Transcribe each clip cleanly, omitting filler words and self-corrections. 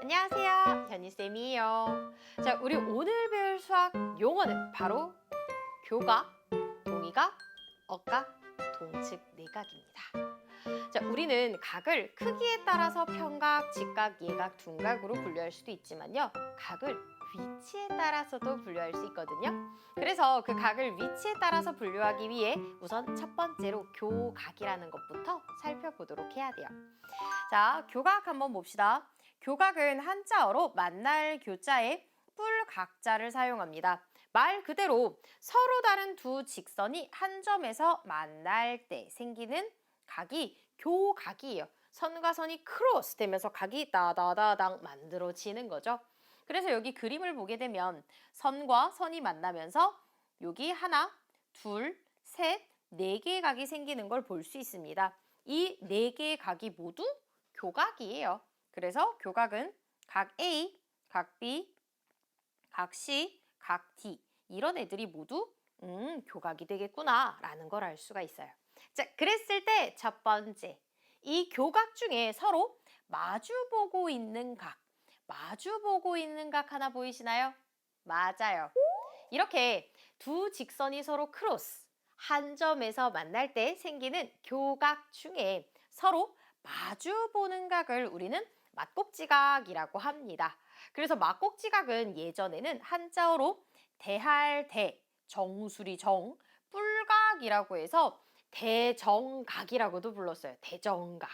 안녕하세요, 현희쌤이에요. 자, 우리 오늘 배울 수학 용어는 바로 교각, 동의각, 억각, 동측 내각입니다. 자, 우리는 각을 크기에 따라서 평각, 직각, 예각, 둔각으로 분류할 수도 있지만요. 각을 위치에 따라서도 분류할 수 있거든요. 그래서 그 각을 위치에 따라서 분류하기 위해 우선 첫 번째로 교각이라는 것부터 살펴보도록 해야 돼요. 자, 교각 한번 봅시다. 교각은 한자어로 만날 교자에 뿔각자를 사용합니다. 말 그대로 서로 다른 두 직선이 한 점에서 만날 때 생기는 각이 교각이에요. 선과 선이 크로스 되면서 각이 따다다당 만들어지는 거죠. 그래서 여기 그림을 보게 되면 선과 선이 만나면서 여기 하나, 둘, 셋, 네 개의 각이 생기는 걸 볼 수 있습니다. 이 네 개의 각이 모두 교각이에요. 그래서 교각은 각 A, 각 B, 각 C, 각 D 이런 애들이 모두 교각이 되겠구나 라는 걸 알 수가 있어요. 자, 그랬을 때 첫 번째, 이 교각 중에 서로 마주보고 있는 각 하나 보이시나요? 맞아요. 이렇게 두 직선이 서로 크로스, 한 점에서 만날 때 생기는 교각 중에 서로 마주보는 각을 우리는 맞꼭지각이라고 합니다. 그래서 맞꼭지각은 예전에는 한자어로 대할 대, 정수리 정, 뿔각이라고 해서 대정각이라고도 불렀어요. 대정각.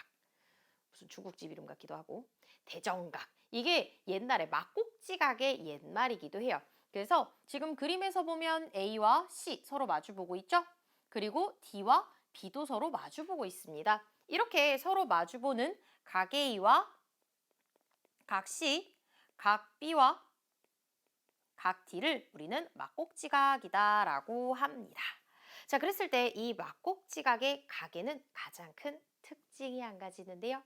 무슨 중국집 이름 같기도 하고. 대정각. 이게 옛날에 막꼭지각의 옛말이기도 해요. 그래서 지금 그림에서 보면 A와 C 서로 마주보고 있죠? 그리고 D와 B도 서로 마주보고 있습니다. 이렇게 서로 마주보는 각 A와 각 C, 각 B와 각 D를 우리는 막꼭지각이다라고 합니다. 자, 그랬을 때 이 막꼭지각의 각에는 가장 큰 특징이 한 가지 있는데요.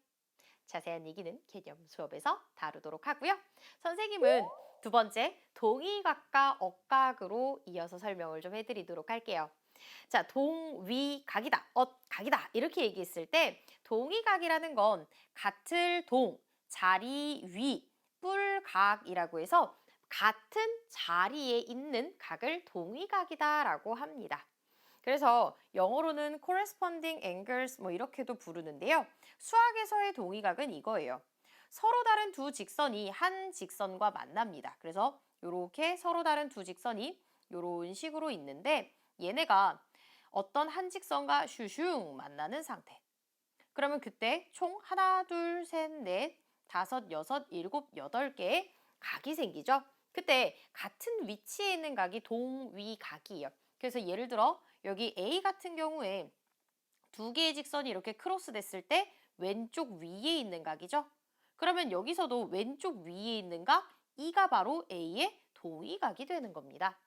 자세한 얘기는 개념 수업에서 다루도록 하고요. 선생님은 두 번째 동의각과 억각으로 이어서 설명을 좀 해드리도록 할게요. 자, 동위각이다, 억각이다 이렇게 얘기했을 때 동의각이라는 건 같을 동, 자리 위, 뿔각이라고 해서 같은 자리에 있는 각을 동의각이다라고 합니다. 그래서 영어로는 corresponding angles 뭐 이렇게도 부르는데요. 수학에서의 동의각은 이거예요. 서로 다른 두 직선이 한 직선과 만납니다. 그래서 이렇게 서로 다른 두 직선이 이런 식으로 있는데 얘네가 어떤 한 직선과 슈슝 만나는 상태. 그러면 그때 총 하나, 둘, 셋, 넷, 다섯, 여섯, 일곱, 여덟 개의 각이 생기죠. 그때 같은 위치에 있는 각이 동위각이에요. 그래서 예를 들어 여기 A 같은 경우에 두 개의 직선이 이렇게 크로스 됐을 때 왼쪽 위에 있는 각이죠. 그러면 여기서도 왼쪽 위에 있는 각 E가 바로 A의 동위각이 되는 겁니다.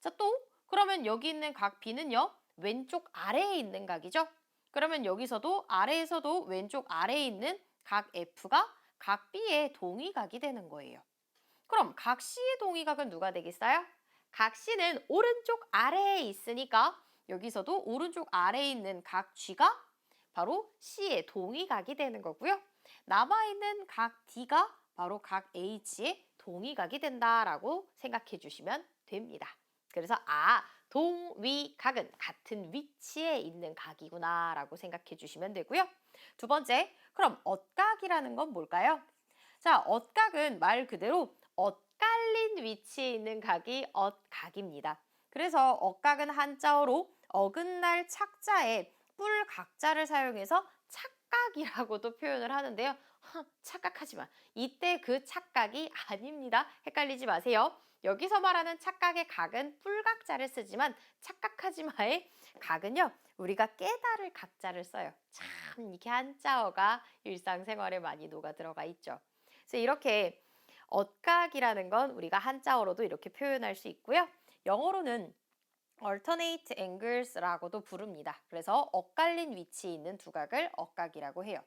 자, 또 그러면 여기 있는 각 B는요. 왼쪽 아래에 있는 각이죠. 그러면 여기서도 아래에서도 왼쪽 아래에 있는 각 F가 각 B의 동위각이 되는 거예요. 그럼 각 C의 동위각은 누가 되겠어요? 각 C는 오른쪽 아래에 있으니까 여기서도 오른쪽 아래에 있는 각 G가 바로 C의 동위각이 되는 거고요. 남아있는 각 D가 바로 각 H의 동위각이 된다라고 생각해 주시면 됩니다. 그래서 동위각은 같은 위치에 있는 각이구나 라고 생각해 주시면 되고요. 두 번째, 그럼 엇각이라는 건 뭘까요? 자, 엇각은 말 그대로 엇갈린 위치에 있는 각이 엇각입니다. 그래서 엇각은 한자어로 어긋날 착자에 뿔각자를 사용해서 착각이라고도 표현을 하는데요. 착각하지 마. 이때 그 착각이 아닙니다. 헷갈리지 마세요. 여기서 말하는 착각의 각은 뿔각자를 쓰지만 착각하지 마의 각은요. 우리가 깨달을 각자를 써요. 참 이렇게 한자어가 일상생활에 많이 녹아 들어가 있죠. 그래서 이렇게 엇각이라는 건 우리가 한자어로도 이렇게 표현할 수 있고요. 영어로는 alternate angles라고도 부릅니다. 그래서 엇갈린 위치에 있는 두 각을 엇각이라고 해요.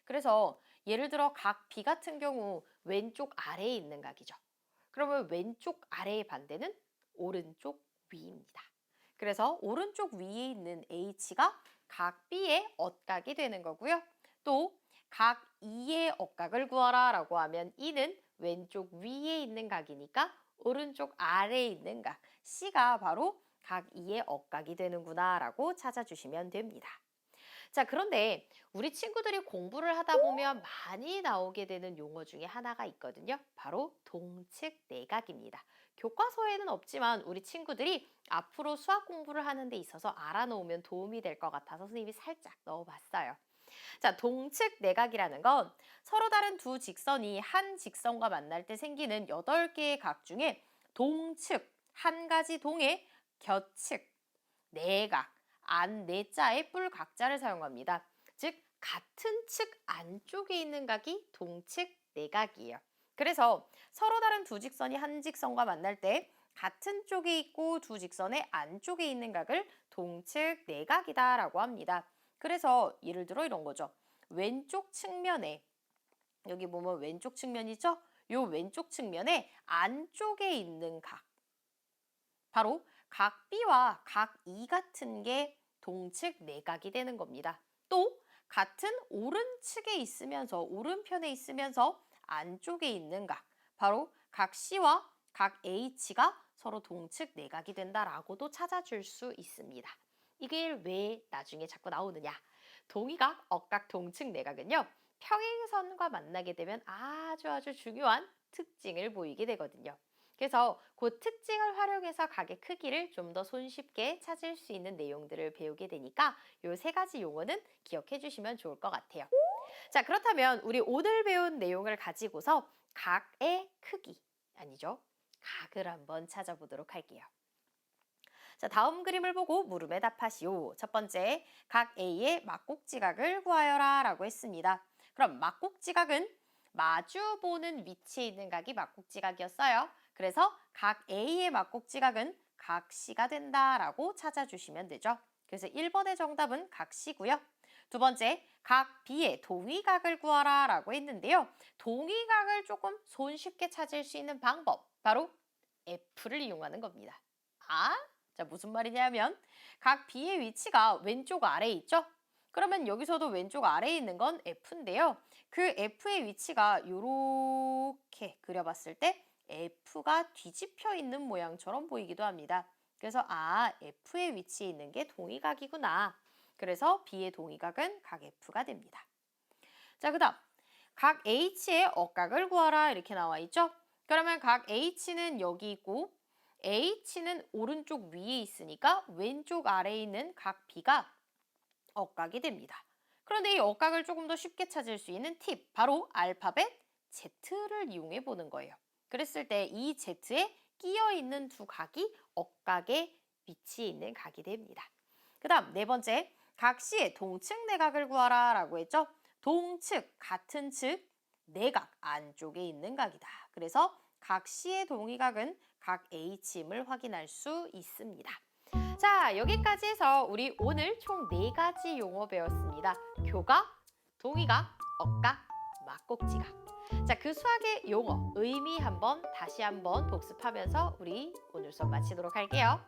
그래서 예를 들어 각 B 같은 경우 왼쪽 아래에 있는 각이죠. 그러면 왼쪽 아래의 반대는 오른쪽 위입니다. 그래서 오른쪽 위에 있는 H가 각 B의 억각이 되는 거고요. 또 각 E의 억각을 구하라 라고 하면 E는 왼쪽 위에 있는 각이니까 오른쪽 아래에 있는 각 C가 바로 각 E의 억각이 되는구나 라고 찾아주시면 됩니다. 자, 그런데 우리 친구들이 공부를 하다 보면 많이 나오게 되는 용어 중에 하나가 있거든요. 바로 동측 내각입니다. 교과서에는 없지만 우리 친구들이 앞으로 수학 공부를 하는 데 있어서 알아놓으면 도움이 될 것 같아서 선생님이 살짝 넣어봤어요. 자, 동측 내각이라는 건 서로 다른 두 직선이 한 직선과 만날 때 생기는 8개의 각 중에 동측, 한 가지 동의, 곁측, 내각, 안, 내자의 뿔 각자를 사용합니다. 즉, 같은 측 안쪽에 있는 각이 동측 내각이에요. 그래서 서로 다른 두 직선이 한 직선과 만날 때 같은 쪽에 있고 두 직선의 안쪽에 있는 각을 동측 내각이다라고 합니다. 그래서 예를 들어 이런 거죠. 왼쪽 측면에, 여기 보면 왼쪽 측면이죠? 요 왼쪽 측면에 안쪽에 있는 각, 바로 각 B와 각 E 같은 게 동측 내각이 되는 겁니다. 또 같은 오른측에 있으면서, 오른편에 있으면서 안쪽에 있는 각, 바로 각 C와 각 H가 서로 동측 내각이 된다라고도 찾아줄 수 있습니다. 이게 왜 나중에 자꾸 나오느냐? 동의각, 억각, 동측 내각은요, 평행선과 만나게 되면 아주 중요한 특징을 보이게 되거든요. 그래서 그 특징을 활용해서 각의 크기를 좀 더 손쉽게 찾을 수 있는 내용들을 배우게 되니까 이 세 가지 용어는 기억해 주시면 좋을 것 같아요. 자, 그렇다면 우리 오늘 배운 내용을 가지고서 각의 크기, 아니죠, 각을 한번 찾아보도록 할게요. 자, 다음 그림을 보고 물음에 답하시오. 첫 번째, 각 A의 막곡지각을 구하여라 라고 했습니다. 그럼 막곡지각은 마주보는 위치에 있는 각이 막곡지각이었어요. 그래서 각 A의 막곡지각은 각 C가 된다라고 찾아주시면 되죠. 그래서 1번의 정답은 각 C고요. 두 번째, 각 B의 동의각을 구하라 라고 했는데요. 동의각을 조금 손쉽게 찾을 수 있는 방법, 바로 F를 이용하는 겁니다. 자, 무슨 말이냐면 각 B의 위치가 왼쪽 아래에 있죠? 그러면 여기서도 왼쪽 아래에 있는 건 F인데요. 그 F의 위치가 이렇게 그려봤을 때 F가 뒤집혀 있는 모양처럼 보이기도 합니다. 그래서 F의 위치에 있는 게 동의각이구나. 그래서 B의 동의각은 각 F가 됩니다. 자, 그 다음 각 H의 억각을 구하라 이렇게 나와 있죠? 그러면 각 H는 여기 있고 H는 오른쪽 위에 있으니까 왼쪽 아래에 있는 각 B가 억각이 됩니다. 그런데 이 억각을 조금 더 쉽게 찾을 수 있는 팁, 바로 알파벳 Z를 이용해 보는 거예요. 그랬을 때 이 Z에 끼어 있는 두 각이 억각의 위치에 있는 각이 됩니다. 그 다음 네 번째, 각 C의 동측 내각을 구하라 라고 했죠. 동측, 같은 측, 내각, 안쪽에 있는 각이다. 그래서 각 C의 동의각은 각 H임을 확인할 수 있습니다. 자, 여기까지 해서 우리 오늘 총 4가지 용어 배웠습니다. 교각, 동의각, 억각, 막곡지각. 자, 그 수학의 용어, 의미 다시 한번 복습하면서 우리 오늘 수업 마치도록 할게요.